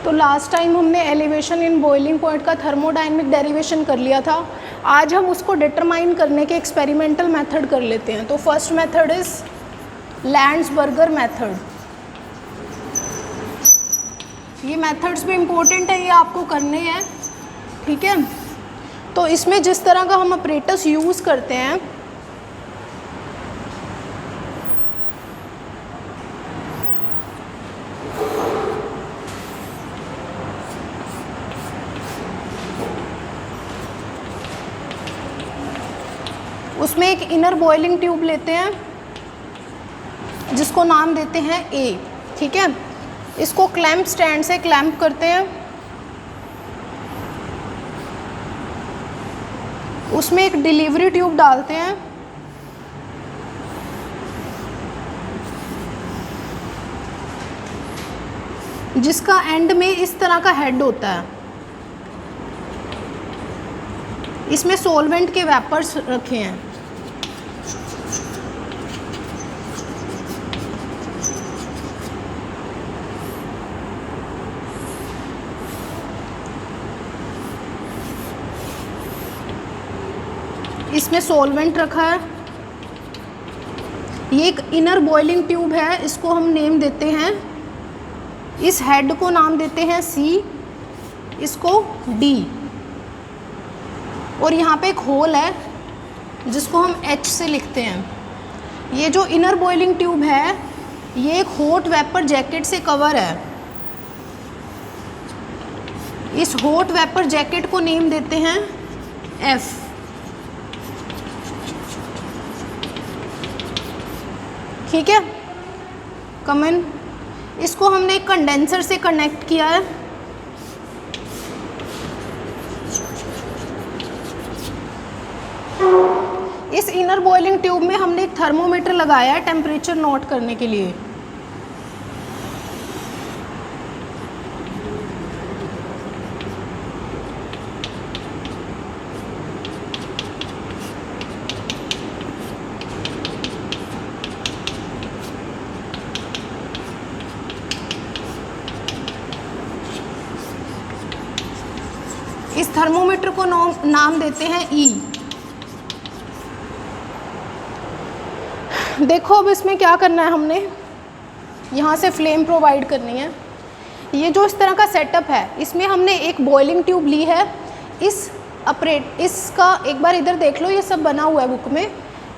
तो last time हमने elevation in boiling point का थर्मोडायनेमिक डेरिवेशन कर लिया था। आज हम उसको डिटरमाइन करने के एक्सपेरिमेंटल मेथड कर लेते हैं। तो फर्स्ट मेथड इज़ लैंड्सबर्गर मेथड। ये मेथड्स भी इम्पोर्टेंट है, ये आपको करने हैं, ठीक है। तो इसमें जिस तरह का हम अपरेटस यूज़ करते हैं, उसमें एक इनर बॉइलिंग ट्यूब लेते हैं जिसको नाम देते हैं ए, ठीक है। इसको क्लैंप स्टैंड से क्लैंप करते हैं। उसमें एक डिलीवरी ट्यूब डालते हैं, जिसका एंड में इस तरह का हेड होता है। इसमें सॉल्वेंट के वेपर्स रखे हैं। इसमें सॉल्वेंट रखा है। ये एक इनर बॉइलिंग ट्यूब है, इसको हम नेम देते हैं, इस हेड को नाम देते हैं सी, इसको डी, और यहाँ पे एक होल है जिसको हम एच से लिखते हैं। ये जो इनर बॉइलिंग ट्यूब है ये एक हॉट वेपर जैकेट से कवर है। इस हॉट वेपर जैकेट को नेम देते हैं एफ। ठीक है, कमन। इसको हमने एक कंडेंसर से कनेक्ट किया है। इस इनर बॉइलिंग ट्यूब में हमने एक थर्मोमीटर लगाया है टेम्परेचर नोट करने के लिए। इस थर्मोमीटर को नाम देते हैं ई। देखो अब इसमें क्या करना है, हमने यहाँ से फ्लेम प्रोवाइड करनी है। ये जो इस तरह का सेटअप है, इसमें हमने एक बॉइलिंग ट्यूब ली है। इसका एक बार इधर देख लो, ये सब बना हुआ है बुक में।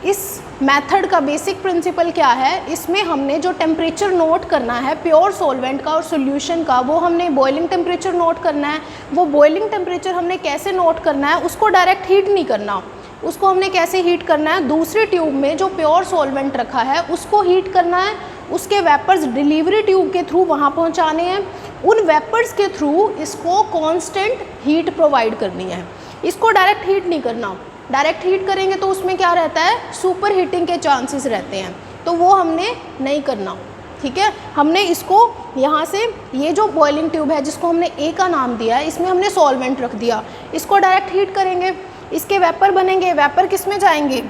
इस मेथड का बेसिक प्रिंसिपल क्या है, इसमें हमने जो टेम्परेचर नोट करना है प्योर सॉल्वेंट का और सॉल्यूशन का, वो हमने बॉइलिंग टेम्परेचर नोट करना है। वो बॉइलिंग टेम्परेचर हमने कैसे नोट करना है, उसको डायरेक्ट हीट नहीं करना। उसको हमने कैसे हीट करना है, दूसरी ट्यूब में जो प्योर सॉल्वेंट रखा है उसको हीट करना है। उसके वेपर्स डिलीवरी ट्यूब के थ्रू वहाँ पहुँचाने हैं। उन वेपर्स के थ्रू इसको कांस्टेंट हीट प्रोवाइड करनी है। इसको डायरेक्ट हीट नहीं करना। डायरेक्ट हीट करेंगे तो उसमें क्या रहता है, सुपर हीटिंग के चांसेस रहते हैं, तो वो हमने नहीं करना। ठीक है, हमने इसको यहाँ से, ये जो बॉइलिंग ट्यूब है जिसको हमने ए का नाम दिया है, इसमें हमने सॉल्वेंट रख दिया। इसको डायरेक्ट हीट करेंगे, इसके वेपर बनेंगे। वेपर किस में जाएंगे,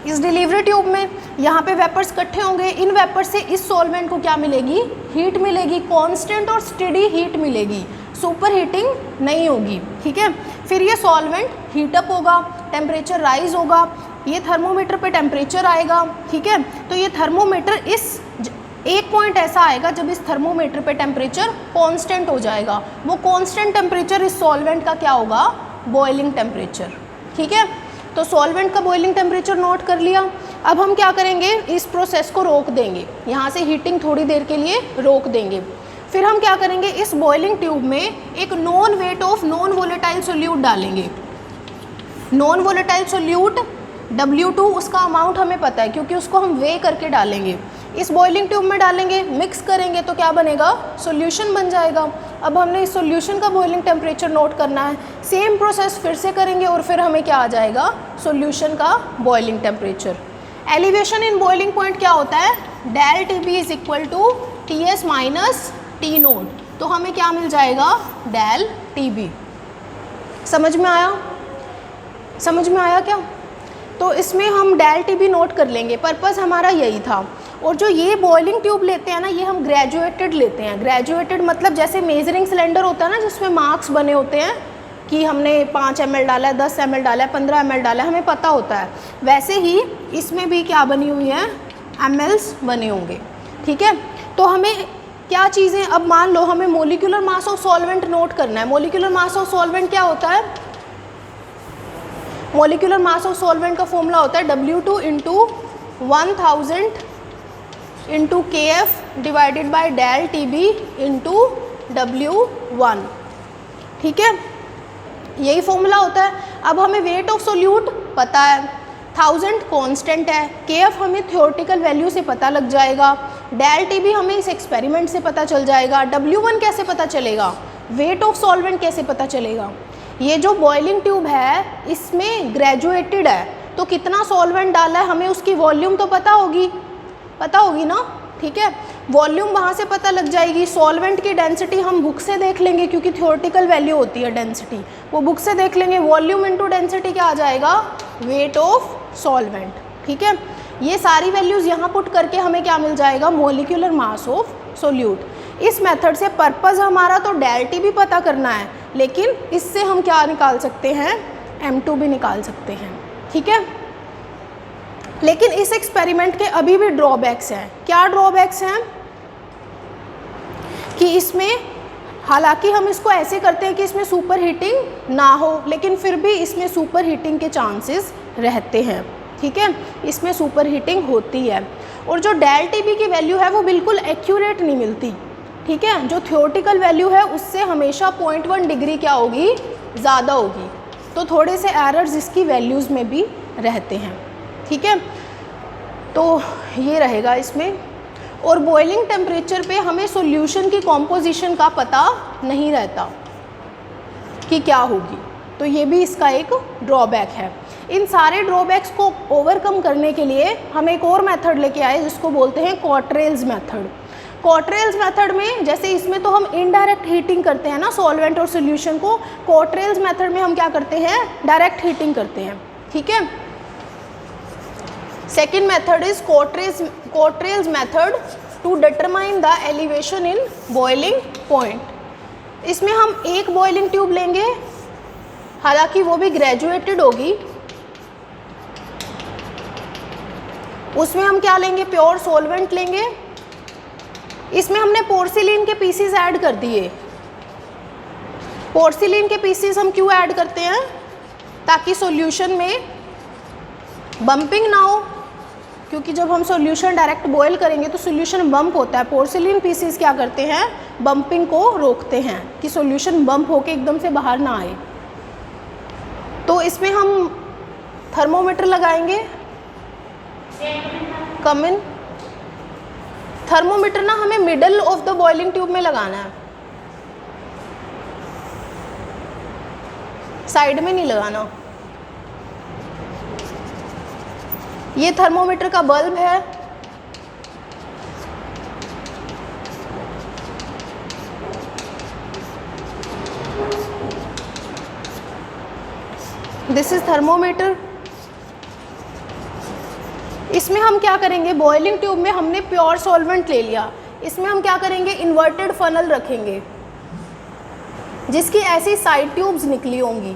इस डिलीवरी ट्यूब में। यहाँ पे वेपर्स इकट्ठे होंगे। इन वेपर से इस सॉल्वेंट को क्या मिलेगी, हीट मिलेगी, कांस्टेंट और स्टेडी हीट मिलेगी, सुपर हीटिंग नहीं होगी। ठीक है, फिर ये सॉल्वेंट हीटअप होगा, टेम्परेचर राइज होगा, ये थर्मोमीटर पे टेम्परेचर आएगा। ठीक है, तो ये थर्मोमीटर इस एक पॉइंट ऐसा आएगा जब इस थर्मोमीटर पे टेम्परेचर कांस्टेंट हो जाएगा। वो कांस्टेंट टेम्परेचर इस सॉल्वेंट का क्या होगा, बॉइलिंग टेम्परेचर। ठीक है, तो सॉल्वेंट का बॉइलिंग टेम्परेचर नोट कर लिया। अब हम क्या करेंगे, इस प्रोसेस को रोक देंगे, यहाँ से हीटिंग थोड़ी देर के लिए रोक देंगे। फिर हम क्या करेंगे, इस बॉइलिंग ट्यूब में एक non weight of non volatile solute डालेंगे। नॉन वोलेटाइल सोल्यूट W2 उसका अमाउंट हमें पता है क्योंकि उसको हम वे करके डालेंगे। इस बॉइलिंग ट्यूब में डालेंगे, मिक्स करेंगे तो क्या बनेगा, सॉल्यूशन बन जाएगा। अब हमने इस सॉल्यूशन का बॉइलिंग टेम्परेचर नोट करना है। सेम प्रोसेस फिर से करेंगे और फिर हमें क्या आ जाएगा, सॉल्यूशन का boiling temperature. Elevation in boiling point क्या होता है, del TB is equal to TS minus T naught. तो हमें क्या मिल जाएगा, डेल TB। समझ में आया, समझ में आया क्या। तो इसमें हम डेल टी बी नोट कर लेंगे, पर्पज़ हमारा यही था। और जो ये बॉइलिंग ट्यूब लेते हैं ना, ये हम ग्रेजुएटेड लेते हैं। ग्रेजुएटेड मतलब जैसे मेजरिंग सिलेंडर होता है ना, जिसमें मार्क्स बने होते हैं कि हमने 5 ml डाला है, 10 ml डाला है, 15 ml डाला है, हमें पता होता है। वैसे ही इसमें भी क्या बनी हुई है, mls बने होंगे, ठीक है। तो हमें क्या चीज़ें, अब मान लो हमें molecular mass of solvent note करना है। मोलिकुलर मास ऑफ सॉल्वेंट क्या होता है, मोलिकुलर मास ऑफ सॉल्वेंट का फॉर्मूला होता है W2 into 1000 into KF divided by del TB into W1, ठीक है, यही फॉर्मूला होता है। अब हमें वेट ऑफ सोल्यूट पता है, 1000 कांस्टेंट है, KF हमें थ्योरेटिकल वैल्यू से पता लग जाएगा, डेल TB हमें इस एक्सपेरिमेंट से पता चल जाएगा, W1 कैसे पता चलेगा, वेट ऑफ सॉल्वेंट कैसे पता चलेगा। ये जो बॉइलिंग ट्यूब है इसमें ग्रेजुएटेड है, तो कितना सॉल्वेंट डाला है हमें उसकी वॉल्यूम तो पता होगी ना, ठीक है, वॉल्यूम वहाँ से पता लग जाएगी। सॉल्वेंट की डेंसिटी हम बुक से देख लेंगे, क्योंकि थ्योरेटिकल वैल्यू होती है डेंसिटी, वो बुक से देख लेंगे। वॉल्यूम इंटू डेंसिटी क्या आ जाएगा, वेट ऑफ सॉल्वेंट, ठीक है। ये सारी वैल्यूज़ यहाँ पुट करके हमें क्या मिल जाएगा, मोलिकुलर मास ऑफ सोल्यूट। इस मेथड से पर्पज़ हमारा तो डेल टी भी पता करना है, लेकिन इससे हम क्या निकाल सकते हैं, M2 भी निकाल सकते हैं, ठीक है। लेकिन इस एक्सपेरिमेंट के अभी भी ड्रॉबैक्स हैं। क्या ड्रॉबैक्स हैं कि इसमें, हालांकि हम इसको ऐसे करते हैं कि इसमें सुपर हीटिंग ना हो, लेकिन फिर भी इसमें सुपर हीटिंग के चांसेस रहते हैं, ठीक है, इसमें सुपर हीटिंग होती है। और जो डेल टीबी की वैल्यू है वो बिल्कुल एक्यूरेट नहीं मिलती, ठीक है, जो थ्योरेटिकल वैल्यू है उससे हमेशा 0.1 डिग्री क्या होगी, ज़्यादा होगी। तो थोड़े से एरर्स इसकी वैल्यूज़ में भी रहते हैं, ठीक है। तो ये रहेगा इसमें। और बॉइलिंग टेम्परेचर पे हमें सॉल्यूशन की कॉम्पोजिशन का पता नहीं रहता कि क्या होगी, तो ये भी इसका एक ड्रॉबैक है। इन सारे ड्रॉबैक्स को ओवरकम करने के लिए हम एक और मेथड लेके आए जिसको बोलते हैं कॉटरेल्स मेथड। कॉटरेल्स मेथड में, जैसे इसमें तो हम इनडायरेक्ट हीटिंग करते हैं ना सॉल्वेंट और सॉल्यूशन को, कॉटरेल्स मेथड में हम क्या करते हैं, डायरेक्ट हीटिंग करते हैं, ठीक है। Second method is Cottrell's method to determine the elevation in boiling point. इसमें हम एक बॉइलिंग ट्यूब लेंगे, हालांकि वो भी ग्रेजुएटेड होगी, उसमें हम क्या लेंगे, प्योर सॉल्वेंट लेंगे। इसमें हमने पोर्सिलिन के पीसीज ऐड कर दिए। पोर्सिलिन के पीसीज हम क्यों ऐड करते हैं, ताकि सॉल्यूशन में बम्पिंग ना हो, क्योंकि जब हम सॉल्यूशन डायरेक्ट बॉयल करेंगे तो सॉल्यूशन बम्प होता है। पोर्सिलिन पीसीज क्या करते हैं, बम्पिंग को रोकते हैं कि सॉल्यूशन बम्प होके एकदम से बाहर ना आए। तो इसमें हम थर्मोमीटर लगाएंगे, कम इन। थर्मोमीटर ना हमें middle of the boiling tube में लगाना है, साइड में नहीं लगाना। ये थर्मोमीटर का बल्ब है, दिस इज थर्मोमीटर। इसमें हम क्या करेंगे, बॉइलिंग ट्यूब में हमने प्योर सॉल्वेंट ले लिया, इसमें हम क्या करेंगे, इन्वर्टेड फनल रखेंगे जिसकी ऐसी साइड ट्यूब्स निकली होंगी।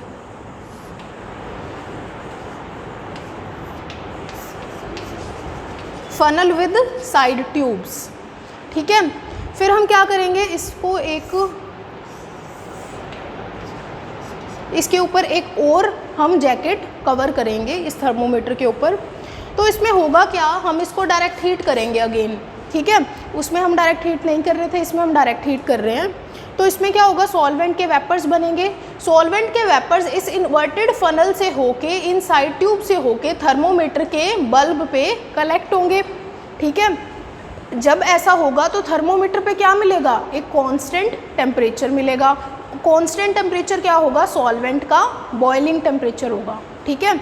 फनल विद साइड ट्यूब्स, ठीक है। फिर हम क्या करेंगे, इसको इसके ऊपर एक और हम जैकेट कवर करेंगे इस थर्मोमीटर के ऊपर। तो इसमें होगा क्या, हम इसको डायरेक्ट हीट करेंगे अगेन, ठीक है। उसमें हम डायरेक्ट हीट नहीं कर रहे थे, इसमें हम डायरेक्ट हीट कर रहे हैं। तो इसमें क्या होगा, सॉल्वेंट के वेपर्स बनेंगे। सॉल्वेंट के वेपर्स इस इन्वर्टेड फनल से होके, इन साइड ट्यूब से होके थर्मोमीटर के बल्ब पे कलेक्ट होंगे, ठीक है। जब ऐसा होगा तो थर्मोमीटर पे क्या मिलेगा, एक कांस्टेंट टेम्परेचर मिलेगा। कांस्टेंट टेम्परेचर क्या होगा, सॉल्वेंट का बॉइलिंग टेम्परेचर होगा, ठीक है।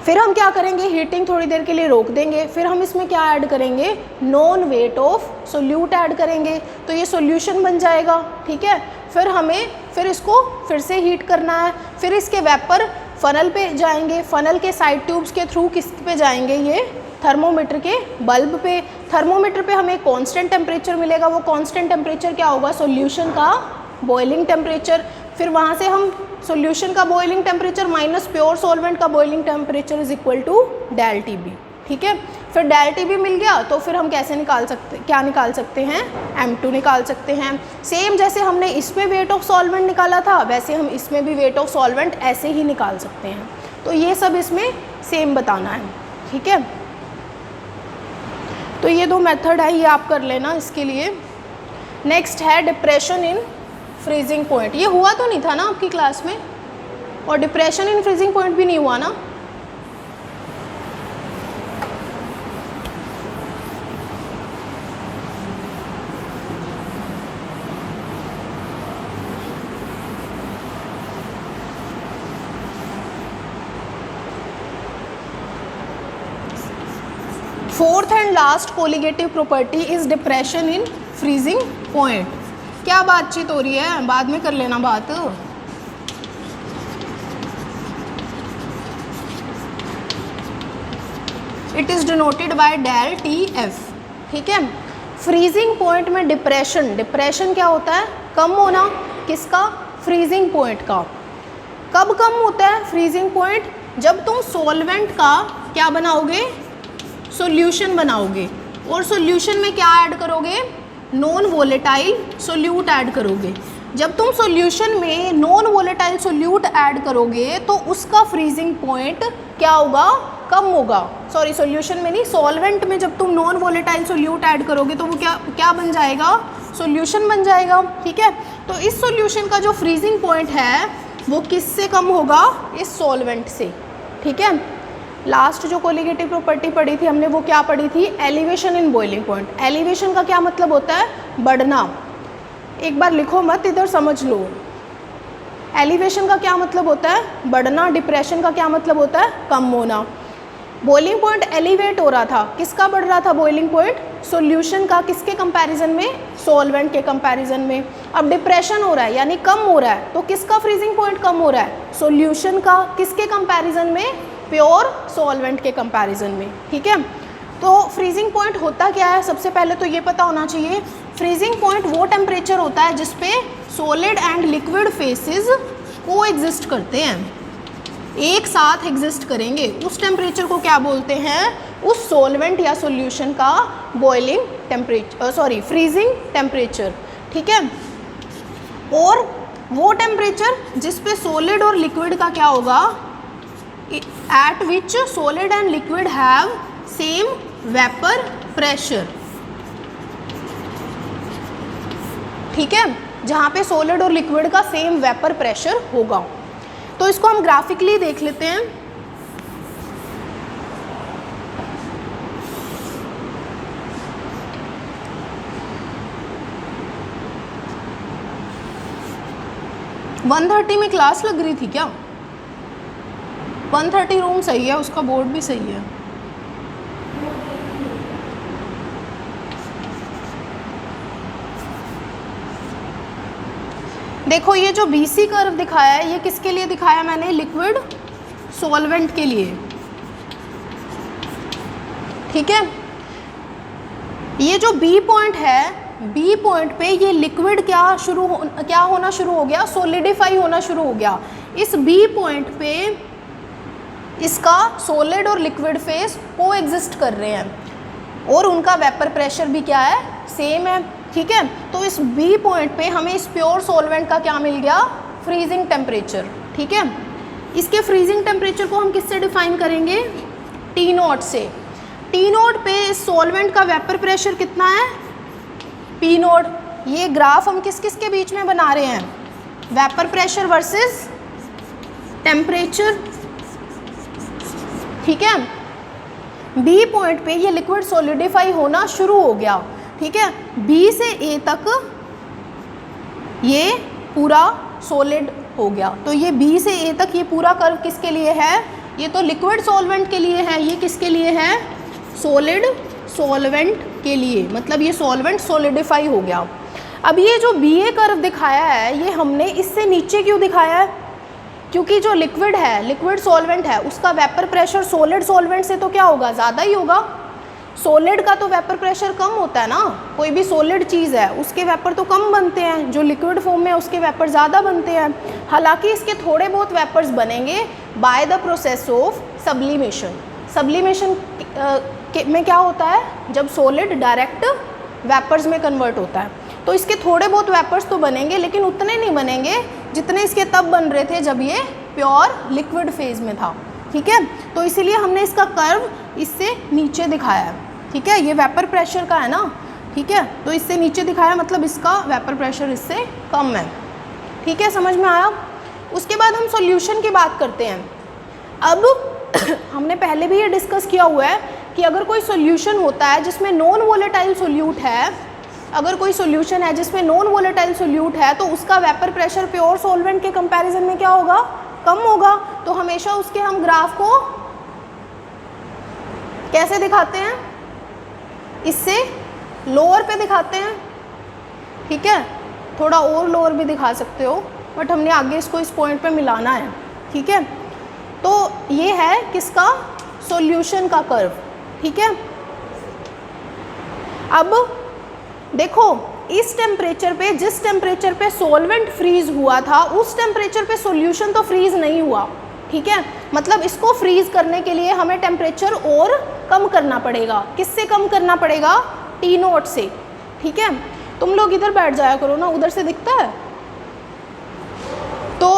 फिर हम क्या करेंगे, हीटिंग थोड़ी देर के लिए रोक देंगे। फिर हम इसमें क्या ऐड करेंगे, non weight of solute add करेंगे, तो ये सॉल्यूशन बन जाएगा, ठीक है। फिर हमें इसको फिर से हीट करना है। फिर इसके वेपर फ़नल पे जाएंगे, फ़नल के साइड ट्यूब्स के थ्रू किस पे जाएंगे, ये थर्मोमीटर के बल्ब पे। थर्मोमीटर पे हमें कांस्टेंट टेम्परेचर मिलेगा, वो कांस्टेंट टेम्परेचर क्या होगा, सॉल्यूशन का बॉइलिंग टेम्परेचर। फिर वहाँ से हम सॉल्यूशन का boiling temperature minus pure solvent का boiling temperature is equal to del t b. ठीक है, फिर डेल टी बी मिल गया तो फिर हम कैसे निकाल सकते, क्या निकाल सकते हैं, M2 निकाल सकते हैं। सेम जैसे हमने इसमें वेट ऑफ सॉल्वेंट निकाला था वैसे हम इसमें भी वेट ऑफ सॉल्वेंट ऐसे ही निकाल सकते हैं। तो ये सब इसमें सेम बताना है। ठीक है, तो ये दो मेथड है, ये आप कर लेना इसके लिए। नेक्स्ट है डिप्रेशन इन फ्रीजिंग पॉइंट। ये हुआ तो नहीं था ना आपकी क्लास में, और डिप्रेशन इन फ्रीजिंग पॉइंट भी नहीं हुआ ना। Fourth and last colligative property is depression in freezing point. क्या बातचीत हो रही है, बाद में कर लेना बात। It is denoted by del T F. ठीक है, फ्रीजिंग पॉइंट में डिप्रेशन, डिप्रेशन क्या होता है, कम होना, किसका, फ्रीजिंग पॉइंट का। कब कम होता है फ्रीजिंग पॉइंट, जब तुम सॉल्वेंट का क्या बनाओगे, सॉल्यूशन बनाओगे, और सॉल्यूशन में क्या ऐड करोगे, नॉन वोलेटाइल सोल्यूट ऐड करोगे। जब तुम सॉल्यूशन में नॉन वोलेटाइल सोल्यूट ऐड करोगे तो उसका फ्रीजिंग पॉइंट क्या होगा, कम होगा। सॉरी, सॉल्यूशन में नहीं, सॉल्वेंट में जब तुम नॉन वोलेटाइल सोल्यूट ऐड करोगे तो वो क्या बन जाएगा, सॉल्यूशन बन जाएगा। ठीक है, तो इस सॉल्यूशन का जो फ्रीजिंग पॉइंट है वो किससे कम होगा, इस सॉल्वेंट से। ठीक है, लास्ट जो कोलिगेटिव प्रॉपर्टी पढ़ी थी हमने वो क्या पढ़ी थी, elevation in boiling point. Elevation का क्या मतलब होता है, बढ़ना। एक बार लिखो मत, इधर समझ लो। एलिवेशन का क्या मतलब होता है, बढ़ना। डिप्रेशन का क्या मतलब होता है, कम होना। बॉइलिंग पॉइंट एलिवेट हो रहा था, किसका बढ़ रहा था बॉइलिंग पॉइंट, सॉल्यूशन का, किसके कंपैरिजन में, सॉल्वेंट के कंपैरिजन में। अब डिप्रेशन हो रहा है यानी कम हो रहा है, तो किसका फ्रीजिंग पॉइंट कम हो रहा है, सॉल्यूशन का, किसके कंपैरिजन में, प्योर सॉल्वेंट के कंपैरिजन में। ठीक है, तो फ्रीजिंग पॉइंट होता क्या है, सबसे पहले तो ये पता होना चाहिए। फ्रीजिंग पॉइंट वो टेम्परेचर होता है जिसपे सॉलिड एंड लिक्विड फेसेस को एग्जिस्ट करते हैं, एक साथ एग्जिस्ट करेंगे। उस टेम्परेचर को क्या बोलते हैं, उस सॉल्वेंट या सॉल्यूशन का boiling temperature, sorry freezing temperature. ठीक है, और वो टेम्परेचर जिसपे सॉलिड और लिक्विड का क्या होगा, at which solid and liquid have same vapor pressure। ठीक है, जहाँ पे सॉलिड और लिक्विड का सेम वेपर प्रेशर होगा। तो इसको हम ग्राफिकली देख लेते हैं। वन 130 में क्लास लग रही थी क्या, 130 रूम सही है, उसका बोर्ड भी सही है। देखो ये जो BC कर्व दिखाया है ये किसके लिए दिखाया मैंने, लिक्विड सॉल्वेंट के लिए। ठीक है, ये जो B पॉइंट है, B पॉइंट पे ये लिक्विड क्या होना शुरू हो गया, सॉलिडिफाई होना शुरू हो गया। इस B पॉइंट पे इसका सॉलिड और लिक्विड फेस को एग्जिस्ट कर रहे हैं और उनका वेपर प्रेशर भी क्या है, सेम है। ठीक है, तो इस B पॉइंट पे हमें इस प्योर सॉल्वेंट का क्या मिल गया, फ्रीजिंग टेम्परेचर। ठीक है, इसके फ्रीजिंग टेम्परेचर को हम किससे डिफाइन करेंगे, T0 से। T0 पे इस सॉल्वेंट का वेपर प्रेशर कितना है, P0। ये ग्राफ हम किस किस के बीच में बना रहे हैं, वेपर प्रेशर वर्सेस टेम्परेचर। ठीक है, B पॉइंट पे ये लिक्विड सॉलिडिफाई होना शुरू हो गया। ठीक है, B से A तक ये पूरा सॉलिड हो गया। तो ये B से A तक ये पूरा कर्व किसके लिए है, ये तो लिक्विड सॉल्वेंट के लिए है, ये किसके लिए है, सॉलिड सॉल्वेंट के लिए, मतलब ये सॉल्वेंट सॉलिडिफाई हो गया। अब ये जो BA कर्व दिखाया है ये हमने इससे नीचे क्यों दिखाया है, क्योंकि जो लिक्विड है, लिक्विड सॉल्वेंट है, उसका वेपर प्रेशर सॉलिड सॉल्वेंट से तो क्या होगा, ज़्यादा ही होगा। सॉलिड का तो वेपर प्रेशर कम होता है ना, कोई भी सॉलिड चीज़ है उसके वेपर तो कम बनते हैं, जो लिक्विड फॉर्म में उसके वेपर ज़्यादा बनते हैं। हालांकि इसके थोड़े बहुत वेपर्स बनेंगे bye the process of sublimation. Sublimation में क्या होता है, जब सॉलिड डायरेक्ट वेपर्स में कन्वर्ट होता है तो इसके थोड़े बहुत वेपर्स तो बनेंगे, लेकिन उतने नहीं बनेंगे जितने इसके तब बन रहे थे जब ये प्योर लिक्विड फेज में था। ठीक है, तो इसीलिए हमने इसका कर्व इससे नीचे दिखाया है। ठीक है, ये वेपर प्रेशर का है ना, ठीक है, तो इससे नीचे दिखाया मतलब इसका वेपर प्रेशर इससे कम है। ठीक है, समझ में आया। उसके बाद हम सॉल्यूशन की बात करते हैं। अब हमने पहले भी ये डिस्कस किया हुआ है कि अगर कोई सॉल्यूशन होता है जिसमें नॉन वोलेटाइल सोल्यूट है, अगर कोई सॉल्यूशन है जिसमें नॉन वोलेटाइल सोल्यूट है तो उसका वेपर प्रेशर प्योर सॉल्वेंट के कंपैरिजन में क्या होगा, कम होगा। तो हमेशा उसके हम ग्राफ को कैसे दिखाते हैं, इससे लोअर पे दिखाते हैं। ठीक है, थोड़ा और लोअर भी दिखा सकते हो, बट हमने आगे इसको इस पॉइंट पे मिलाना है। ठीक है, तो ये है किसका, सॉल्यूशन का कर्व। ठीक है, अब देखो इस टेम्परेचर पे, जिस टेम्परेचर पे सॉल्वेंट फ्रीज हुआ था उस टेम्परेचर पे सॉल्यूशन तो फ्रीज नहीं हुआ। ठीक है, मतलब इसको फ्रीज करने के लिए हमें टेम्परेचर और कम करना पड़ेगा। किससे कम करना पड़ेगा, T0 से। ठीक है, तुम लोग इधर बैठ जाया करो ना, उधर से दिखता है। तो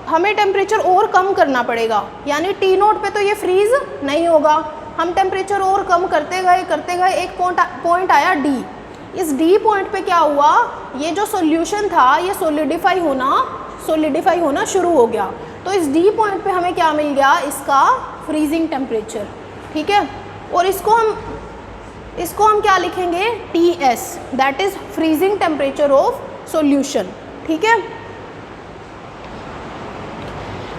हमें टेम्परेचर और कम करना पड़ेगा, यानी T0 पे तो ये फ्रीज नहीं होगा। हम टेम्परेचर और कम करते गए, एक पॉइंट आया D। इस D पॉइंट पे क्या हुआ, ये जो सॉल्यूशन था ये सॉलिडिफाई होना शुरू हो गया। तो इस D पॉइंट पे हमें क्या मिल गया, इसका फ्रीजिंग टेम्परेचर। ठीक है, और इसको हम क्या लिखेंगे, TS, that is freezing temperature of solution. ठीक है,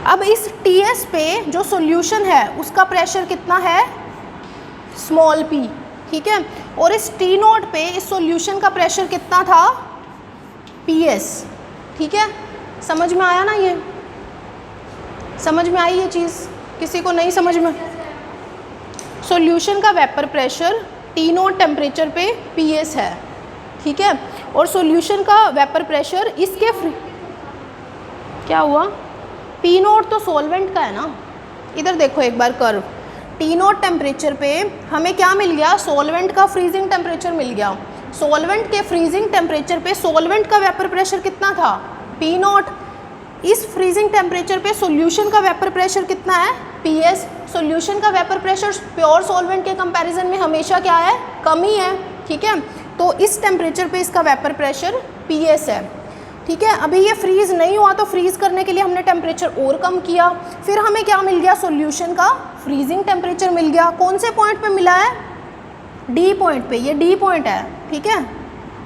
अब इस TS पे जो सॉल्यूशन है उसका प्रेशर कितना है, स्मॉल p। ठीक है, और इस T0 पे इस सॉल्यूशन का प्रेशर कितना था, PS। ठीक है, समझ में आया ना, ये समझ में आई ये चीज़, किसी को नहीं समझ में। सॉल्यूशन का वेपर प्रेशर T0 टेम्परेचर पे PS है। ठीक है, और सॉल्यूशन का वेपर प्रेशर इसके क्या हुआ, P0 तो सॉल्वेंट का है ना। इधर देखो एक बार कर्व, T0 टेम्परेचर पे हमें क्या मिल गया, सॉल्वेंट का फ्रीजिंग टेम्परेचर मिल गया। सॉल्वेंट के फ्रीजिंग टेम्परेचर पे सॉल्वेंट का वेपर प्रेशर कितना था, P0। इस फ्रीजिंग टेम्परेचर पे सॉल्यूशन का वेपर प्रेशर कितना है, PS। सॉल्यूशन का वेपर प्रेशर प्योर सॉल्वेंट के कंपैरिजन में हमेशा क्या है, कम ही है। ठीक है, तो इस टेम्परेचर पे इसका वेपर प्रेशर PS है। ठीक है, अभी ये फ्रीज नहीं हुआ तो फ्रीज करने के लिए हमने टेम्परेचर और कम किया, फिर हमें क्या मिल गया, सॉल्यूशन का फ्रीजिंग टेम्परेचर मिल गया। कौन से पॉइंट पे मिला है, D पॉइंट पे। ये D पॉइंट है। ठीक है,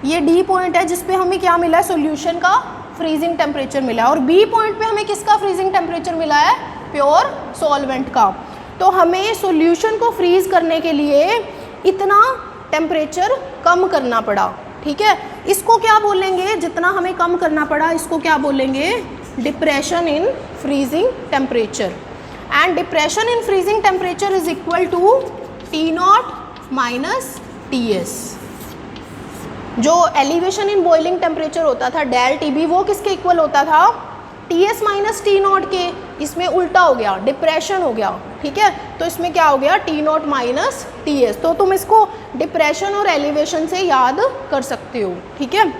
ये D पॉइंट है जिस पे हमें क्या मिला है, सॉल्यूशन का फ्रीजिंग टेम्परेचर मिला है। और B पॉइंट पे हमें किसका फ्रीजिंग टेम्परेचर मिला है, प्योर सॉल्वेंट का। तो हमें सॉल्यूशन को फ्रीज करने के लिए इतना टेम्परेचर कम करना पड़ा। ठीक है, इसको क्या बोलेंगे, जितना हमें कम करना पड़ा इसको क्या बोलेंगे, depression in freezing temperature. And depression in freezing temperature is equal to T0 minus TS। जो एलिवेशन इन बॉइलिंग टेम्परेचर होता था डेल TB, वो किसके इक्वल होता था, TS माइनस T0 के। इसमें उल्टा हो गया, डिप्रेशन हो गया। ठीक है, तो इसमें क्या हो गया, T0 माइनस TS। तो तुम इसको डिप्रेशन और एलिवेशन से याद कर सकते हो। ठीक है,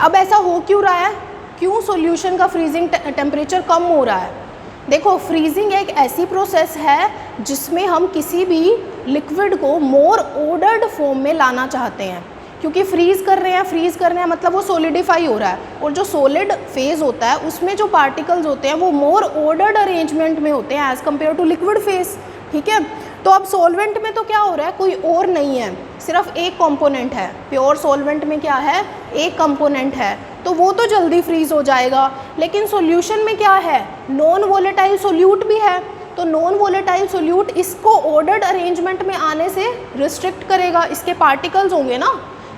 अब ऐसा हो क्यों रहा है, क्यों सॉल्यूशन का फ्रीजिंग टेम्परेचर कम हो रहा है। देखो, फ्रीजिंग एक ऐसी प्रोसेस है जिसमें हम किसी भी लिक्विड को मोर ऑर्डर्ड फॉर्म में लाना चाहते हैं, क्योंकि फ्रीज कर रहे हैं मतलब वो सॉलिडिफाई हो रहा है। और जो सॉलिड फेज होता है उसमें जो पार्टिकल्स होते हैं वो मोर ऑर्डर्ड अरेंजमेंट में होते हैं as compared to liquid phase. ठीक है, तो अब सॉल्वेंट में तो क्या हो रहा है, कोई और नहीं है, सिर्फ एक कंपोनेंट है। प्योर सॉल्वेंट में क्या है, एक कंपोनेंट है, तो वो तो जल्दी फ्रीज हो जाएगा। लेकिन सॉल्यूशन में क्या है, नॉन वोलेटाइल सोल्यूट भी है। तो नॉन वोलेटाइल सोल्यूट इसको ऑर्डर्ड अरेंजमेंट में आने से रिस्ट्रिक्ट करेगा। इसके पार्टिकल्स होंगे ना,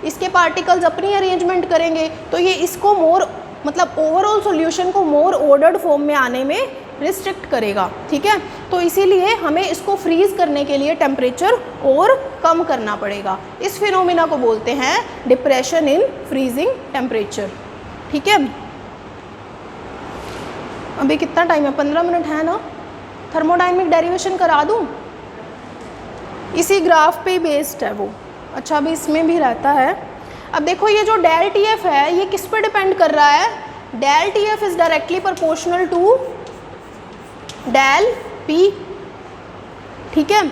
इसके पार्टिकल्स अपनी अरेंजमेंट करेंगे, तो ये इसको मोर मतलब ओवरऑल सॉल्यूशन को मोर ऑर्डर्ड फॉर्म में आने में रिस्ट्रिक्ट करेगा, ठीक है। तो इसीलिए हमें इसको फ्रीज करने के लिए टेम्परेचर और कम करना पड़ेगा। इस फिनोमिना को बोलते हैं डिप्रेशन इन फ्रीजिंग टेम्परेचर, ठीक है। अभी कितना टाइम है, 15 मिनट है ना। थर्मोडायनेमिक डेरिवेशन करा दूं, इसी ग्राफ पे ही बेस्ड है वो। अच्छा, अभी इसमें भी रहता है। अब देखो ये जो डेल टी एफ है ये किस पे डिपेंड कर रहा है, del T F is directly proportional to del P, ठीक है।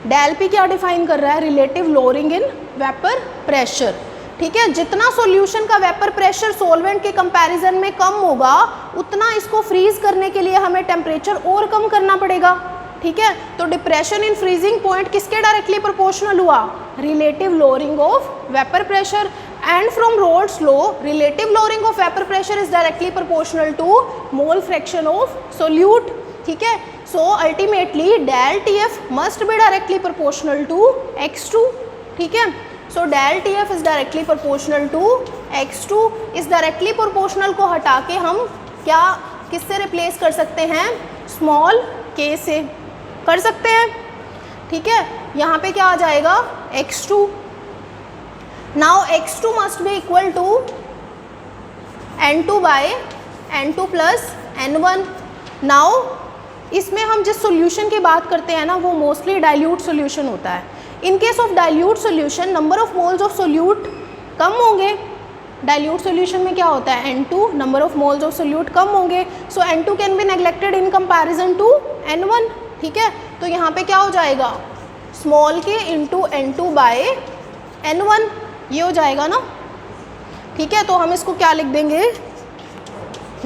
डेल पी क्या डिफाइन कर रहा है, relative lowering in vapour pressure, ठीक है। जितना सॉल्यूशन का वेपर प्रेशर सॉल्वेंट के कंपैरिजन में कम होगा उतना इसको फ्रीज करने के लिए हमें टेम्परेचर और कम करना पड़ेगा, ठीक है। तो डिप्रेशन इन फ्रीजिंग पॉइंट किसके डायरेक्टली प्रोपोर्शनल हुआ, relative lowering of vapour pressure. And from Raoult's law relative lowering of vapour pressure is directly proportional to mole fraction of solute, ठीक है। So ultimately del T F must be directly proportional to x2, ठीक है। So del T F is directly proportional to x2। इस directly proportional को हटा के हम क्या किससे रिप्लेस कर सकते हैं, स्मॉल k से कर सकते हैं, ठीक है। यहाँ पे क्या आ जाएगा, x2। Now x2 must be equal to n2 by n2 plus n1। Now इसमें हम जिस सॉल्यूशन की बात करते हैं ना वो मोस्टली डाइल्यूट सॉल्यूशन होता है। In case of dilute solution number of moles of solute कम होंगे। डाइल्यूट सॉल्यूशन में क्या होता है, n2 number of moles of solute कम होंगे। So n2 can be neglected in comparison to n1, ठीक है। तो यहाँ पे क्या हो जाएगा, small K into n2 by n1, ये हो जाएगा ना, ठीक है। तो हम इसको क्या लिख देंगे,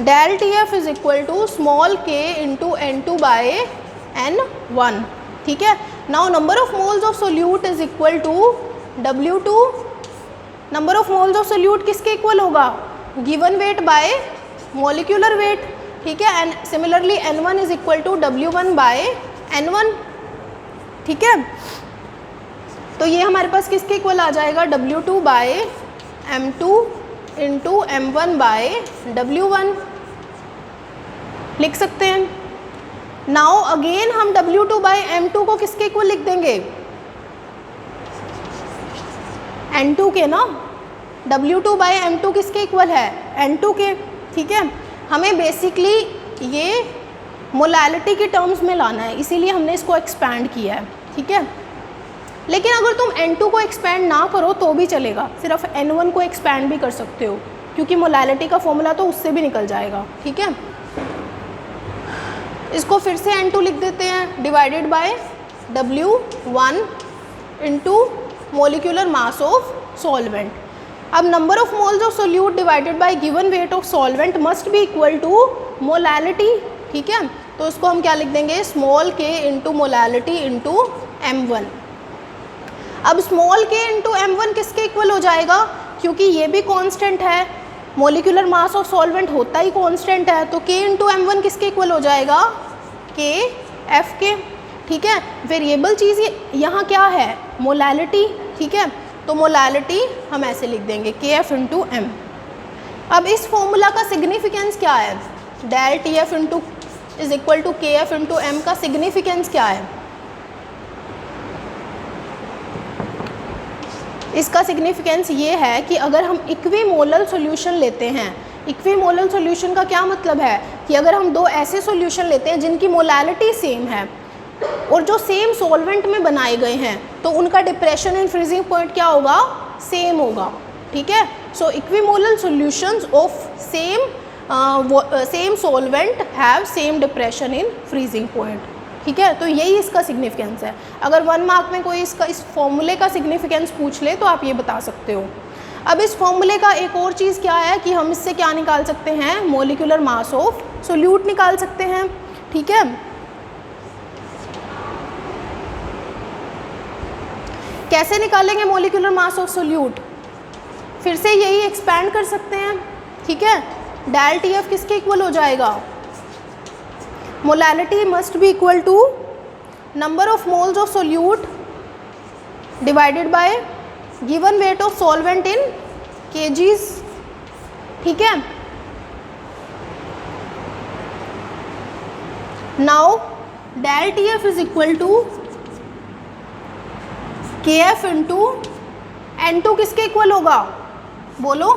del T F is equal to small K into n2 by n1, ठीक है। Now number of moles of solute is equal to W2। Number of moles of solute किसके इक्वल होगा, given weight by molecular weight, ठीक है। And similarly n1 is equal to W1 by n1, ठीक है। तो ये हमारे पास किसके इक्वल आ जाएगा, W2 bye M2 into M1 bye W1 लिख सकते हैं। नाउ अगेन हम W2 बाय M2 को किसके इक्वल लिख देंगे, N2 के ना। W2 बाय M2 किसके इक्वल है, N2 के, ठीक है। हमें बेसिकली ये मोलैलिटी की टर्म्स में लाना है, इसीलिए हमने इसको एक्सपैंड किया है, ठीक है। लेकिन अगर तुम N2 को एक्सपैंड ना करो तो भी चलेगा, सिर्फ N1 को एक्सपैंड भी कर सकते हो क्योंकि मोलैलिटी का फॉर्मूला तो उससे भी निकल जाएगा, ठीक है। इसको फिर से N2 लिख देते हैं divided by W1 into molecular mass of solvent. अब number of moles of solute divided by given weight of solvent must be equal to molality, ठीक है। तो इसको हम क्या लिख देंगे, small K into molality into M1। अब स्मॉल के इंटू M1 किसके इक्वल हो जाएगा, क्योंकि ये भी कांस्टेंट है, मोलिकुलर मास ऑफ सॉल्वेंट होता ही कांस्टेंट है, तो K इंटू M1 किसके इक्वल हो जाएगा, K F के, ठीक है। वेरिएबल चीज़ यहाँ क्या है, मोलैलिटी, ठीक है। तो मोलैलिटी हम ऐसे लिख देंगे KF इंटू M। अब इस फॉर्मूला का सिग्निफिकेंस क्या है, del TF into is equal to KF into M का सिग्निफिकेंस क्या है। इसका सिग्निफिकेंस ये है कि अगर हम इक्विमोलल सॉल्यूशन लेते हैं, इक्विमोलल सॉल्यूशन का क्या मतलब है कि अगर हम दो ऐसे सॉल्यूशन लेते हैं जिनकी मोलैलिटी सेम है और जो सेम सॉल्वेंट में बनाए गए हैं तो उनका डिप्रेशन इन फ्रीजिंग पॉइंट क्या होगा, सेम होगा, ठीक है। So equimolal solutions of same solvent have same depression in freezing point, ठीक है। तो यही इसका सिग्निफिकेंस है। अगर 1 मार्क में कोई इसका इस फॉर्मूले का सिग्निफिकेंस पूछ ले तो आप ये बता सकते हो। अब इस फॉर्मूले का एक और चीज़ क्या है कि हम इससे क्या निकाल सकते हैं, मोलिकुलर मास ऑफ सोल्यूट निकाल सकते हैं, ठीक है। कैसे निकालेंगे मोलिकुलर मास ऑफ सोल्यूट, फिर से यही एक्सपैंड कर सकते हैं, ठीक है। डेल TF किसके इक्वल हो जाएगा, molality must be equal to number of moles of solute divided by given weight of solvent in kgs, ठीक है। Now del T F is equal to K F into N2 किसके equal होगा बोलो,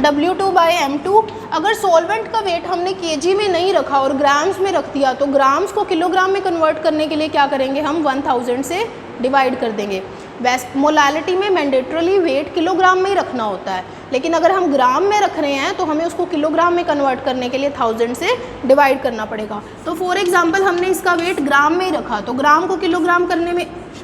W2 by M2। अगर solvent का wait हमने KG में नहीं रखा और ग्राम्स में रख दिया तो ग्राम्स को किलोग्राम में कन्वर्ट करने के लिए क्या करेंगे हम 1000 से डिवाइड कर देंगे। बेस्ट मोलालिटी में मैंडेटरली वेट किलोग्राम में ही रखना होता है, लेकिन अगर हम ग्राम में रख रहे हैं तो हमें उसको किलोग्राम में कन्वर्ट करने के लिए 1000 से डिवाइड करना पड़ेगा। तो फॉर एग्जांपल हमने इसका वेट ग्राम में ही रखा तो ग्राम को किलोग्राम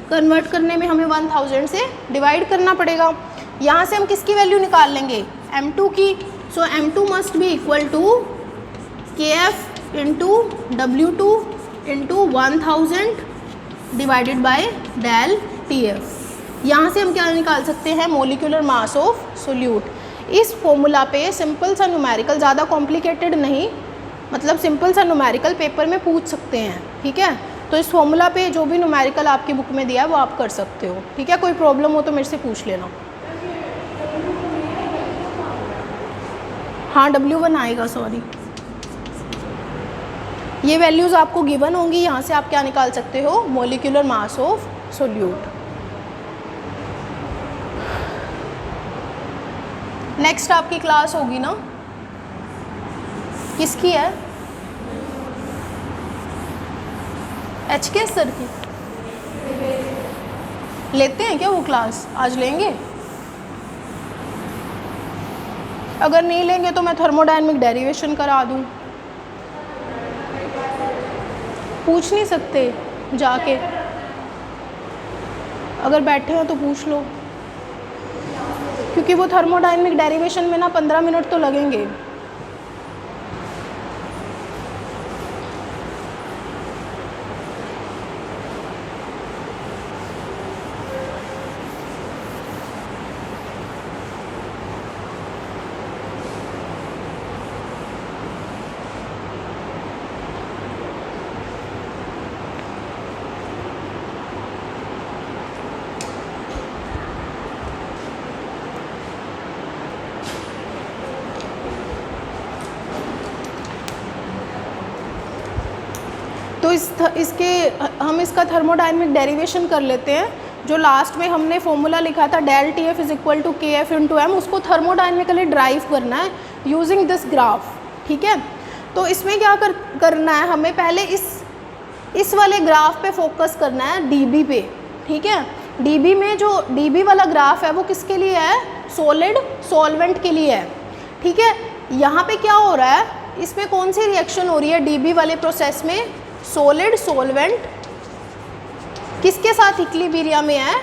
कन्वर्ट करने में हमें 1000 से डिवाइड करना पड़ेगा। यहाँ से हम किसकी वैल्यू निकाल लेंगे M2 की। So M2 must be equal to KF into W2 into 1000 divided by del TF। यहाँ से हम क्या निकाल सकते हैं मोलिकुलर मास ऑफ सोल्यूट। इस फॉर्मूला पे सिंपल सा न्यूमेरिकल, ज़्यादा कॉम्प्लिकेटेड नहीं, मतलब सिंपल सा न्यूमेरिकल पेपर में पूछ सकते हैं, ठीक है। तो इस फॉर्मूला पे जो भी न्यूमेरिकल आपकी बुक में दिया है वो आप कर सकते हो, ठीक है। कोई प्रॉब्लम हो तो मेरे से पूछ लेना। हाँ W1 आएगा, सॉरी। ये वैल्यूज़ आपको गिवन होंगी, यहाँ से आप क्या निकाल सकते हो molecular mass of solute. Next आपकी क्लास होगी ना, किसकी है? HK सर की। लेते हैं क्या वो क्लास? आज लेंगे? अगर नहीं लेंगे तो मैं थर्मोडायनेमिक डेरिवेशन करा दूं। पूछ नहीं सकते जाके, अगर बैठे हो तो पूछ लो, क्योंकि वो थर्मोडायनेमिक डेरिवेशन में ना 15 मिनट तो लगेंगे। तो हम इसका थर्मोडायनेमिक डेरिवेशन कर लेते हैं। जो लास्ट में हमने फॉर्मूला लिखा था del T F is equal to K F into M, उसको थर्मोडायनेमिकली ड्राइव करना है यूजिंग दिस ग्राफ, ठीक है। तो इसमें क्या करना है, हमें पहले इस वाले ग्राफ पे फोकस करना है, डीबी पे, ठीक है। डीबी में जो डीबी वाला ग्राफ है वो किसके लिए है? सॉलिड सॉल्वेंट के लिए है, ठीक है। यहाँ पे क्या हो रहा है, इसमें कौन सी रिएक्शन हो रही है डीबी वाले प्रोसेस में? सॉलिड सॉल्वेंट किसके साथ इक्विलिब्रियम में है?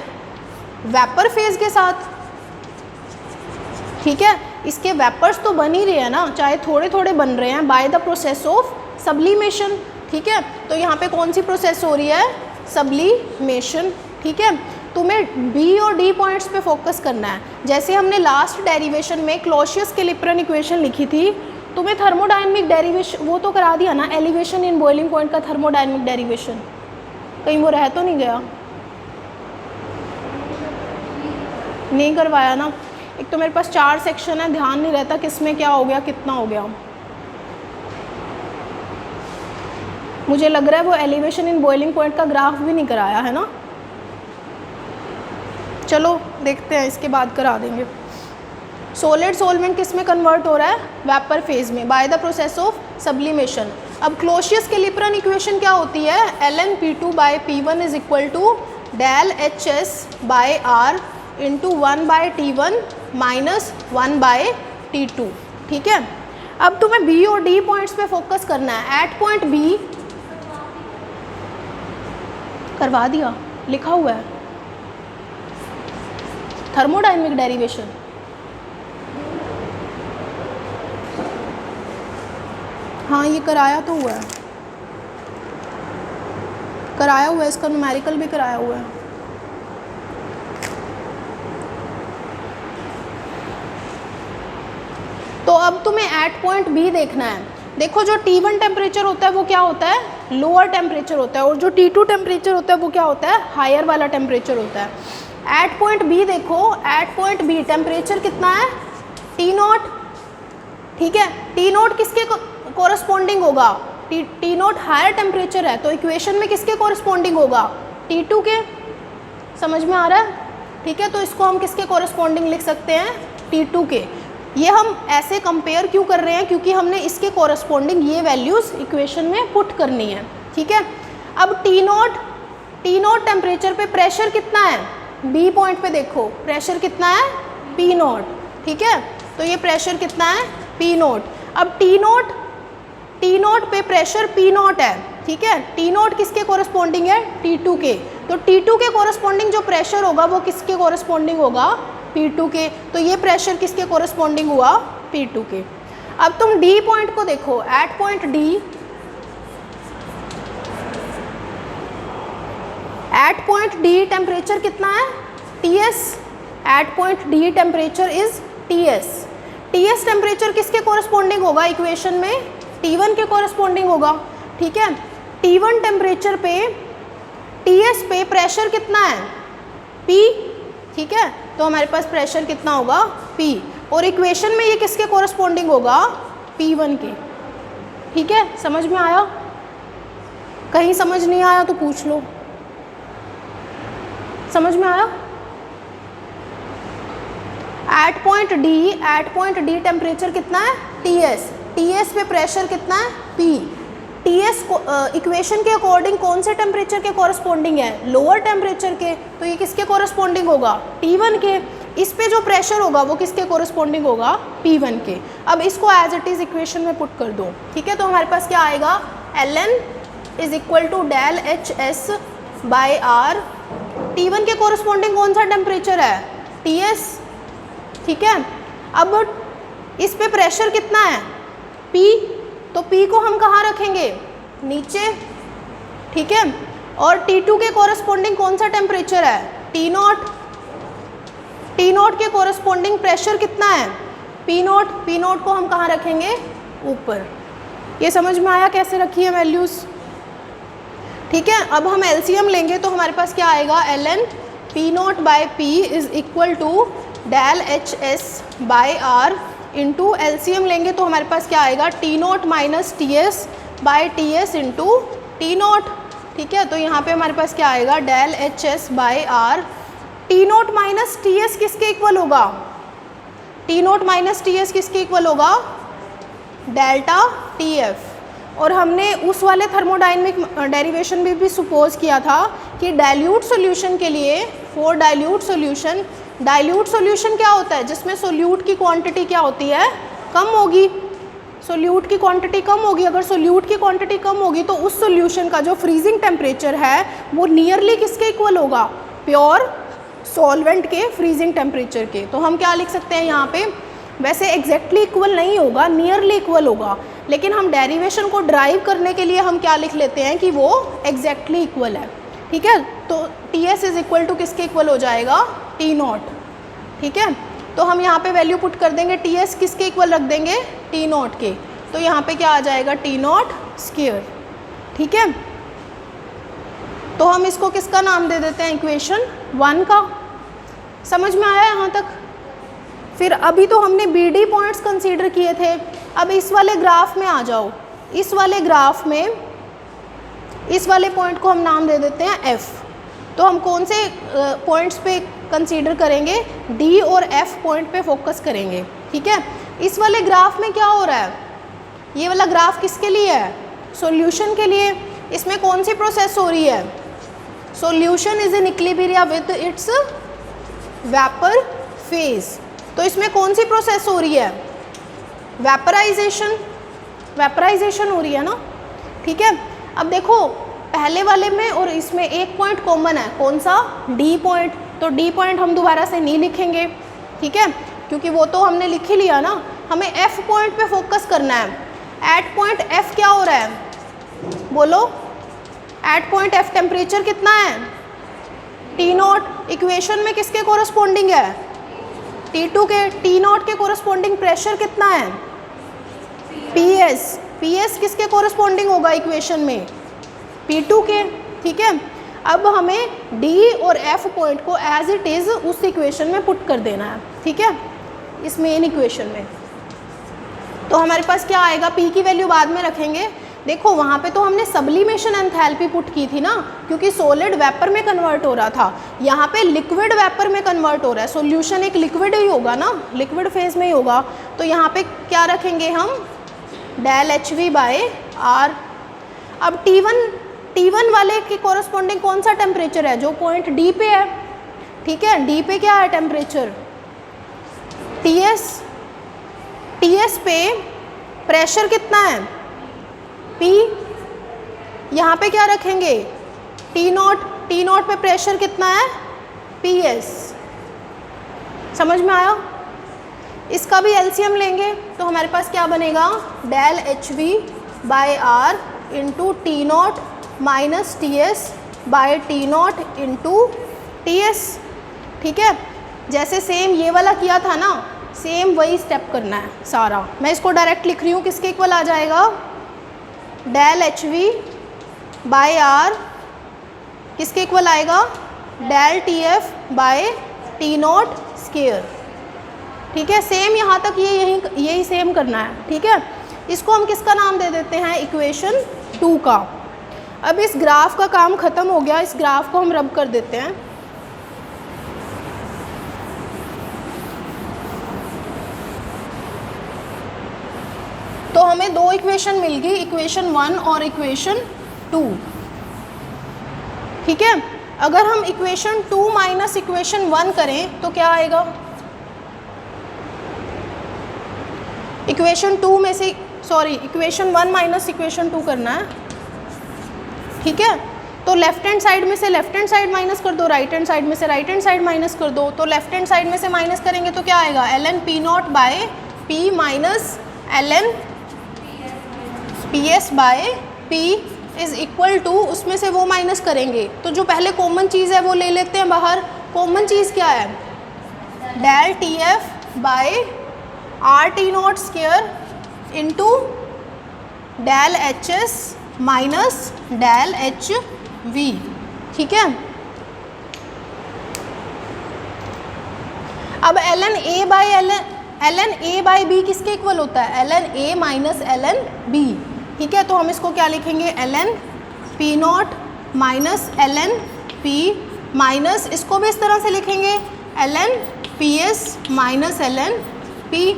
वेपर फेज के साथ, ठीक है। इसके वेपर्स तो बन ही रहे हैं ना, चाहे थोड़े थोड़े बन रहे हैं bye the process of sublimation, ठीक है। तो यहाँ पे कौन सी प्रोसेस हो रही है? सब्लिमेशन, ठीक है। तुम्हें बी और डी पॉइंट्स पे फोकस करना है। जैसे हमने लास्ट डेरिवेशन में क्लॉसियस-कैलिब्रेन इक्वेशन लिखी थी, तुम्हें थर्मोडायनेमिक डेरिवेशन वो तो करा दिया ना, एलिवेशन इन बॉइलिंग पॉइंट का थर्मोडायनेमिक डेरिवेशन, कहीं वो रह तो नहीं गया? नहीं करवाया ना। एक तो मेरे पास 4 सेक्शन है, ध्यान नहीं रहता किस में क्या हो गया, कितना हो गया। मुझे लग रहा है वो एलिवेशन इन बॉइलिंग पॉइंट का ग्राफ भी नहीं कराया है ना। चलो देखते हैं, इसके बाद करा देंगे। सॉलिड सॉल्वेंट किस में कन्वर्ट हो रहा है? वेपर फेज में by the process of sublimation. अब क्लॉसियस-कैलिब्रेन इक्वेशन क्या होती है? ln P2 by P1 is equal to del HS by R into 1 by T1 minus 1 by T2, ठीक है। अब तुम्हें B और D पॉइंट्स पे फोकस करना है। एट पॉइंट B करवा दिया, लिखा हुआ है थर्मोडायनेमिक डेरिवेशन। हाँ ये कराया तो हुआ है, कराया हुआ है, इसका न्यूमेरिकल भी कराया हुआ है। तो अब तुम्हें एट पॉइंट बी देखना है। देखो जो T1 टेम्परेचर होता है वो क्या होता है? लोअर टेम्परेचर होता है, और जो T2 टेम्परेचर होता है वो क्या होता है? हायर वाला टेम्परेचर होता है। एट पॉइंट बी देखो, एट पॉइंट बी टेम्परेचर कितना है, टी नॉट, ठीक है। टी नॉट किसके कोरस्पॉन्डिंग होगा, टी नॉट हायर टेम्परेचर है, तो इक्वेशन में किसके कोरस्पॉन्डिंग होगा, T2 के। समझ में आ रहा है, ठीक है। तो इसको हम किसके कोरस्पॉन्डिंग लिख सकते हैं, T2 के। ये हम ऐसे कंपेयर क्यों कर रहे हैं, क्योंकि हमने इसके कोरस्पॉन्डिंग ये वैल्यूज़ इक्वेशन में पुट करनी है, ठीक है। अब टी नॉट टेम्परेचर पे प्रेशर कितना है, बी पॉइंट पे देखो प्रेशर कितना है, पी नॉट, ठीक है। तो ये प्रेशर कितना है, पी नॉट। अब टी नॉट पे प्रेशर पी नॉट है, ठीक है। टी नॉट किसके कोरस्पॉन्डिंग है, T2 के। तो T2 के कोरस्पॉन्डिंग जो प्रेशर होगा वो किसके कोरस्पॉन्डिंग होगा, P2 के। तो ये प्रेशर किसके कोरस्पॉन्डिंग हुआ, P2 के। अब तुम डी पॉइंट को देखो, at point D, at point D temperature कितना है, Ts। At point D temperature is Ts। Ts temperature किसके कोरस्पॉन्डिंग होगा इक्वेशन में, T1 के कोरस्पॉन्डिंग होगा, ठीक है। T1 टेम्परेचर पे Ts पे प्रेशर कितना है, P, ठीक है। तो हमारे पास प्रेशर कितना होगा, P, और इक्वेशन में ये किसके कोरस्पॉन्डिंग होगा, P1 के, ठीक है। समझ में आया, कहीं समझ नहीं आया तो पूछ लो, समझ में आया। एट पॉइंट डी टेम्परेचर कितना है, Ts पे प्रेशर कितना है, P। Ts इक्वेशन के अकॉर्डिंग कौन से टेम्परेचर के कोरस्पॉन्डिंग है, लोअर टेम्परेचर के, तो ये किसके कोरस्पॉन्डिंग होगा, T1 के। इस पे जो प्रेशर होगा वो किसके कोरस्पॉन्डिंग होगा, P1 के। अब इसको एज इट इज़ इक्वेशन में पुट कर दो, ठीक है। तो हमारे पास क्या आएगा, ln is equal to del HS by R. T1 के कोरस्पॉन्डिंग कौन सा टेम्परेचर है, Ts, ठीक है। अब इस पे प्रेशर कितना है, P, तो P को हम कहाँ रखेंगे, नीचे, ठीक है। और T2 के कोरस्पॉन्डिंग कौन सा टेम्परेचर है, T नॉट के कोरस्पॉन्डिंग प्रेशर कितना है, P नॉट को हम कहाँ रखेंगे, ऊपर। ये समझ में आया कैसे रखी है वैल्यूज़, ठीक है। अब हम LCM लेंगे तो हमारे पास क्या आएगा, ln P naught by P is equal to del HS by R into LCM लेंगे तो हमारे पास क्या आएगा, T naught minus Ts by Ts into T naught, ठीक है। तो यहाँ पे हमारे पास क्या आएगा, del HS by R। T naught minus Ts किसके इक्वल होगा, T नॉट माइनस Ts किसके इक्वल होगा, डेल्टा TF। और हमने उस वाले थर्मोडायनेमिक डेरिवेशन में भी सपोज किया था कि डाइल्यूट सॉल्यूशन के लिए, फॉर डाइल्यूट सॉल्यूशन क्या होता है, जिसमें सोल्यूट की क्वांटिटी क्या होती है, कम होगी, सोल्यूट की क्वांटिटी कम होगी। अगर सोल्यूट की क्वांटिटी कम होगी तो उस सोल्यूशन का जो फ्रीजिंग टेम्परेचर है वो नियरली किसके इक्वल होगा, प्योर सॉल्वेंट के फ्रीजिंग टेम्परेचर के। तो हम क्या लिख सकते हैं यहाँ पे, वैसे एग्जैक्टली इक्वल नहीं होगा, नियरली इक्वल होगा, लेकिन हम डेरिवेशन को ड्राइव करने के लिए हम क्या लिख लेते हैं कि वो एग्जैक्टली इक्वल है, ठीक है। तो Ts इज इक्वल टू किसके इक्वल हो जाएगा, T नॉट, ठीक है। तो हम यहाँ पे वैल्यू पुट कर देंगे, Ts किसके इक्वल रख देंगे, T नॉट के। तो यहाँ पे क्या आ जाएगा, T नॉट स्क्वायर, ठीक है। तो हम इसको किसका नाम दे देते हैं, इक्वेशन 1 का। समझ में आया यहाँ तक। फिर अभी तो हमने BD पॉइंट्स कंसीडर किए थे, अब इस वाले ग्राफ में आ जाओ। इस वाले ग्राफ में इस वाले पॉइंट को हम नाम दे देते हैं F। तो हम कौन से पॉइंट्स पे कंसीडर करेंगे, D और F पॉइंट पे फोकस करेंगे, ठीक है। इस वाले ग्राफ में क्या हो रहा है, ये वाला ग्राफ किसके लिए है, सॉल्यूशन के लिए। इसमें कौन सी प्रोसेस हो रही है, solution is in equilibrium with its vapour phase. तो इसमें कौन सी प्रोसेस हो रही है, वेपराइजेशन हो रही है ना, ठीक है। अब देखो पहले वाले में और इसमें एक पॉइंट कॉमन है, कौन सा, D पॉइंट। तो D पॉइंट हम दोबारा से नहीं लिखेंगे, ठीक है, क्योंकि वो तो हमने लिख ही लिया ना। हमें F पॉइंट पे फोकस करना है। एट पॉइंट F क्या हो रहा है, बोलो, एट पॉइंट F टेम्परेचर कितना है, T नॉट। इक्वेशन में किसके कोरस्पॉन्डिंग है, T2 के। T नॉट के कोरस्पॉन्डिंग प्रेशर कितना है, PS किसके कोरस्पॉन्डिंग होगा इक्वेशन में, P2 के, ठीक है। अब हमें डी और एफ पॉइंट को एज इट इज़ उस इक्वेशन में पुट कर देना है, ठीक है, इस मेन इक्वेशन में। तो हमारे पास क्या आएगा, पी की वैल्यू बाद में रखेंगे। देखो वहाँ पे तो हमने सब्लिमेशन एंथैल्पी पुट की थी ना, क्योंकि सॉलिड वेपर में कन्वर्ट हो रहा था, यहाँ पे लिक्विड वेपर में कन्वर्ट हो रहा है, सॉल्यूशन एक लिक्विड ही होगा ना, लिक्विड फेज में ही होगा। तो यहाँ पे क्या रखेंगे हम, del H V by R. अब T1 वाले के कॉरस्पॉन्डिंग कौन सा टेम्परेचर है, जो पॉइंट डी पे है, ठीक है, डी पे क्या है टेम्परेचर, टीएस पे प्रेशर कितना है, P। यहाँ पे क्या रखेंगे, टी नॉट पे प्रेशर कितना है, PS। समझ में आया। इसका भी एलसीएम लेंगे तो हमारे पास क्या बनेगा, del H V by R into T naught minus T S by T naught into T S, ठीक है। जैसे सेम ये वाला किया था ना, सेम वही स्टेप करना है सारा। मैं इसको डायरेक्ट लिख रही हूँ, किसके इक्वल आ जाएगा, del H V by R किसके इक्वल आएगा, del T F by T naught square, ठीक है। सेम यहाँ तक ये यही सेम करना है, ठीक है। इसको हम किसका नाम दे देते हैं, इक्वेशन 2 का। अब इस ग्राफ का काम ख़त्म हो गया, इस ग्राफ को हम रब कर देते हैं। तो हमें दो इक्वेशन मिल गई, इक्वेशन 1 और इक्वेशन 2, ठीक है। अगर हम इक्वेशन 2 माइनस इक्वेशन 1 करें तो क्या आएगा, इक्वेशन 2 में से इक्वेशन 1 माइनस इक्वेशन 2 करना है, ठीक है। तो लेफ्ट हैंड साइड में से लेफ्ट हैंड साइड माइनस कर दो, राइट हैंड साइड में से राइट हैंड साइड माइनस कर दो। तो लेफ्ट हैंड साइड में से माइनस करेंगे तो क्या आएगा, ln P naught by P minus ln P S by P is equal to, उसमें से वो माइनस करेंगे तो जो पहले कॉमन चीज़ है वो ले लेते हैं बाहर। कॉमन चीज़ क्या है, del T F by R T naught square into del H S minus del H V, ठीक है। अब ln a बाई बी किसके इक्वल होता है, ln a minus ln b, ठीक है। तो हम इसको क्या लिखेंगे, ln p naught minus ln p minus, इसको भी इस तरह से लिखेंगे ln ps minus ln p।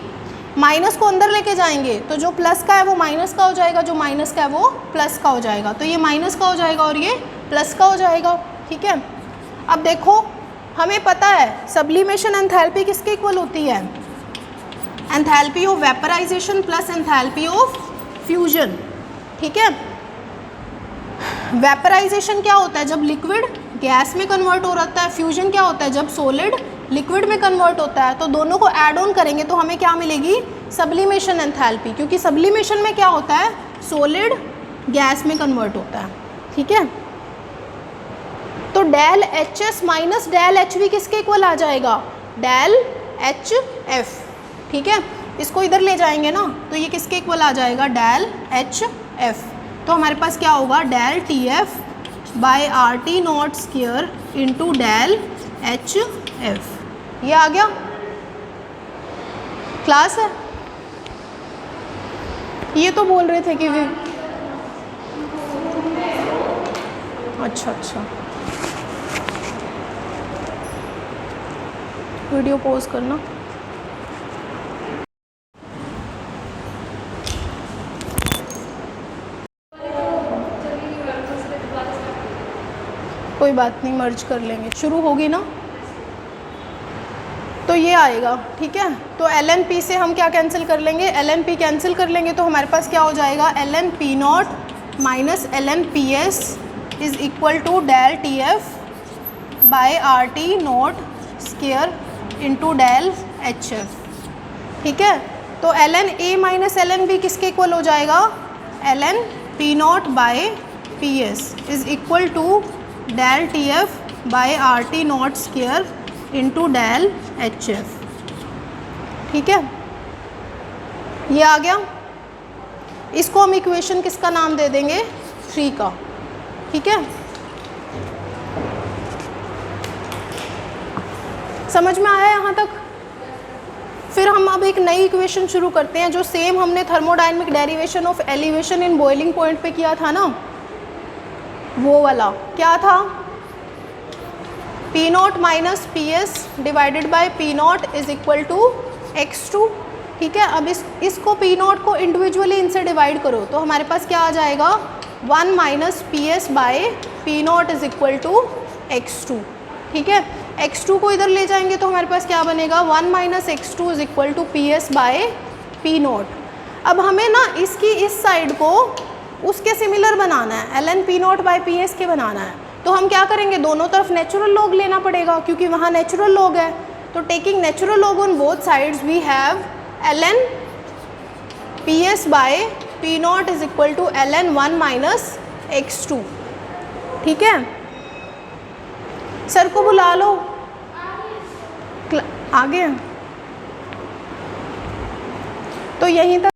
Minus को अंदर लेके जाएंगे तो जो प्लस का है वो माइनस का हो जाएगा, जो माइनस का है वो प्लस का हो जाएगा। तो ये माइनस का हो जाएगा और ये प्लस का हो जाएगा, ठीक है। अब देखो हमें पता है सब्लिमेशन एंथैल्पी किसके इक्वल होती है, enthalpy of vaporisation plus enthalpy of fusion, ठीक है। वेपराइजेशन क्या होता है, जब लिक्विड गैस में कन्वर्ट हो रहा है। फ्यूजन क्या होता है, जब सॉलिड लिक्विड में कन्वर्ट होता है। तो दोनों को ऐड ऑन करेंगे तो हमें क्या मिलेगी, सब्लिमेशन एंथैल्पी, क्योंकि सब्लिमेशन में क्या होता है, सॉलिड गैस में कन्वर्ट होता है, ठीक है। तो del H S minus del H V किसके इक्वल आ जाएगा, डेल एच एफ, ठीक है। इसको इधर ले जाएंगे ना तो ये किसके इक्वल आ जाएगा, डेल एच एफ। तो हमारे पास क्या होगा, del T F by R T naught square into del H F. ये आ गया, क्लास है। ये तो बोल रहे थे कि भी अच्छा वीडियो पॉज करना। कोई बात नहीं, मर्ज कर लेंगे, शुरू होगी ना तो ये आएगा, ठीक है। तो ln p से हम क्या कैंसिल कर लेंगे, ln p कैंसिल कर लेंगे तो हमारे पास क्या हो जाएगा, ln p naught minus ln ps is equal to del T F by R T naught square into del H F, ठीक है। तो ln a minus ln b किसके इक्वल हो जाएगा, ln p naught by P S is equal to del T F by R T naught square into del H F, ठीक है। ये आ गया। इसको हम इक्वेशन किसका नाम दे देंगे, 3 का, ठीक है। समझ में आया यहाँ तक? फिर हम अब एक नई इक्वेशन शुरू करते हैं जो सेम हमने thermodynamic derivation of elevation in boiling point पे किया था ना, वो वाला क्या था, P naught minus P S divided by P naught is equal to x2। ठीक है, अब इसको P नॉट को इंडिविजुअली इनसे डिवाइड करो तो हमारे पास क्या आ जाएगा, 1 minus P S by P naught is equal to x2। ठीक है, x2 को इधर ले जाएंगे तो हमारे पास क्या बनेगा, 1 minus x2 is equal to P S by P naught. अब हमें ना इसकी इस साइड को उसके सिमिलर बनाना है, ln P not by P S के बनाना है। तो हम क्या करेंगे, दोनों तरफ नेचुरल लॉग लेना पड़ेगा क्योंकि वहाँ नेचुरल लॉग है। तो taking natural log on both sides we have ln P S by P naught is equal to ln 1 minus x2। ठीक है, सर को बुला लो, आगे। तो यहीं तक